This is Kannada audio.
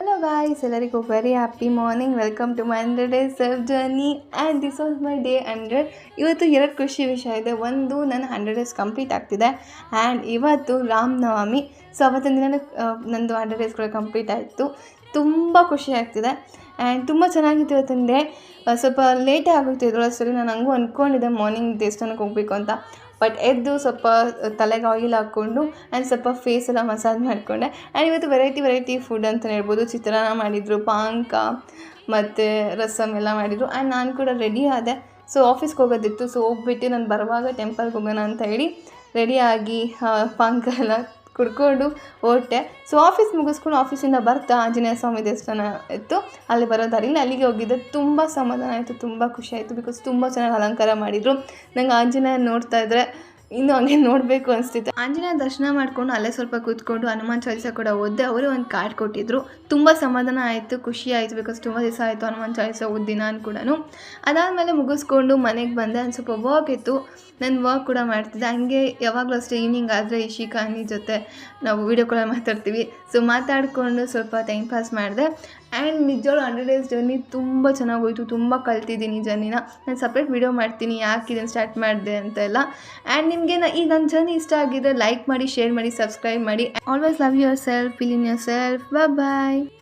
Hello guys, ಎಲ್ಲರಿಗೂ very happy morning. Welcome to my 100 days self journey and this was my day 100. ಇವತ್ತು ಎರಡು ಖುಷಿ ವಿಷಯ ಇದೆ. ಒಂದು, ನನ್ನ 100 days ಕಂಪ್ಲೀಟ್ ಆಗ್ತಿದೆ ಆ್ಯಂಡ್ ಇವತ್ತು ರಾಮನವಮಿ. ಸೊ ಅವತ್ತಿನ ದಿನ ನಂದು 100 days ಕೂಡ ಕಂಪ್ಲೀಟ್ ಆಯಿತು. ತುಂಬ ಖುಷಿ ಆಗ್ತಿದೆ ಆ್ಯಂಡ್ ತುಂಬ ಚೆನ್ನಾಗಿತ್ತು ಇವತ್ತಿನ ಡೇ. ಸ್ವಲ್ಪ ಲೇಟೇ ಆಗುತ್ತೆ ಇದ್ರೊಳಗೆ. ನಾನು ಹಂಗೂ ಅಂದ್ಕೊಂಡಿದ್ದೆ ಮಾರ್ನಿಂಗ್ ದೇವಸ್ಥಾನಕ್ಕೆ ಹೋಗಬೇಕು ಅಂತ. ಬಟ್ ಎದ್ದು ಸ್ವಲ್ಪ ತಲೆಗೆ ಆಯಿಲ್ ಹಾಕ್ಕೊಂಡು ಆ್ಯಂಡ್ ಸ್ವಲ್ಪ ಫೇಸ್ ಎಲ್ಲ ಮಸಾಜ್ ಮಾಡಿಕೊಂಡೆ. ಆ್ಯಂಡ್ ಇವತ್ತು ವೆರೈಟಿ ಫುಡ್ ಅಂತಲೇ ಹೇಳ್ಬೋದು. ಚಿತ್ರಾನ್ನ ಮಾಡಿದರು, ಪಾನಕ ಮತ್ತು ರಸಮ್ ಎಲ್ಲ ಮಾಡಿದರು. ಆ್ಯಂಡ್ ನಾನು ಕೂಡ ರೆಡಿ ಆದೆ. ಸೊ ಆಫೀಸ್ಗೆ ಹೋಗೋದಿತ್ತು. ಸೊ ಹೋಗ್ಬಿಟ್ಟು ನಾನು ಬರುವಾಗ ಟೆಂಪಲ್ಗೆ ಹೋಗೋಣ ಅಂತ ಹೇಳಿ ರೆಡಿಯಾಗಿ ಪಾನಕ ಎಲ್ಲ ಕುಡ್ಕೊಂಡು ಹೊರಟೆ. ಸೊ ಆಫೀಸ್ ಮುಗಿಸ್ಕೊಂಡು ಆಫೀಸಿಂದ ಬರ್ತಾ ಆಂಜನೇಯ ಸ್ವಾಮಿ ದೇವಸ್ಥಾನ ಇತ್ತು, ಅಲ್ಲಿ ಬರೋ ದಾರಿಲಿ ಅಲ್ಲಿಗೆ ಹೋಗಿದ್ದೆ. ತುಂಬ ಸಮಾಧಾನ ಆಯಿತು, ತುಂಬ ಖುಷಿ ಆಯಿತು. ಬಿಕಾಸ್ ತುಂಬ ಚೆನ್ನಾಗಿ ಅಲಂಕಾರ ಮಾಡಿದರು. ನಂಗೆ ಆಂಜನೇಯ ನೋಡ್ತಾ ಇದ್ದರೆ ಇನ್ನೂ ಹಂಗೆ ನೋಡಬೇಕು ಅನಿಸ್ತಿತ್ತು. ಆಂಜನೇಯ ದರ್ಶನ ಮಾಡಿಕೊಂಡು ಅಲ್ಲೇ ಸ್ವಲ್ಪ ಕೂತ್ಕೊಂಡು ಹನುಮಾನ್ ಚಾಲೀಸ ಕೂಡ ಓದಿದೆ. ಅವರೇ ಒಂದು ಕಾರ್ಡ್ ಕೊಟ್ಟಿದ್ದರು. ತುಂಬ ಸಮಾಧಾನ ಆಯಿತು, ಖುಷಿ ಆಯಿತು. ಬಿಕಾಸ್ ತುಂಬ ದಿವಸ ಆಯಿತು ಹನುಮಾನ್ ಚಾಲೀಸ ಓದಿ ನಾನು ಕೂಡ. ಅದಾದಮೇಲೆ ಮುಗಿಸ್ಕೊಂಡು ಮನೆಗೆ ಬಂದೆ. ಒಂದು ಸ್ವಲ್ಪ ವರ್ಕ್ ಇತ್ತು, ನಾನು ವರ್ಕ್ ಕೂಡ ಮಾಡ್ತಿದ್ದೆ. ಹಂಗೆ ಯಾವಾಗಲೂ ಅಷ್ಟೇ ಈವ್ನಿಂಗ್ ಆದರೆ ಇಶಿಕಾನಿ ಜೊತೆ ನಾವು ವೀಡಿಯೋ ಕಾಲ್ ಮಾತಾಡ್ತೀವಿ. ಸೊ ಮಾತಾಡಿಕೊಂಡು ಸ್ವಲ್ಪ ಟೈಮ್ ಪಾಸ್ ಮಾಡಿದೆ. ಆ್ಯಂಡ್ ನಿಜವಾಗ್ಲೂ 100 days ಜರ್ನಿ ತುಂಬ ಚೆನ್ನಾಗೋಯ್ತು. ತುಂಬ ಕಲ್ತಿದ್ದೀನಿ ಜರ್ನಿನ. ನಾನು ಸಪ್ರೇಟ್ ವೀಡಿಯೋ ಮಾಡ್ತೀನಿ ಯಾಕೆ ಇದನ್ನು ಸ್ಟಾರ್ಟ್ ಮಾಡಿದೆ ಅಂತೆಲ್ಲ. ಆ್ಯಂಡ್ ನಿಮಗೆ ಈ ನನ್ನ ಜರ್ನಿ ಇಷ್ಟ ಆಗಿದ್ದರೆ ಲೈಕ್ ಮಾಡಿ, ಶೇರ್ ಮಾಡಿ, ಸಬ್ಸ್ಕ್ರೈಬ್ ಮಾಡಿ. Always love yourself, feel in yourself. Bye.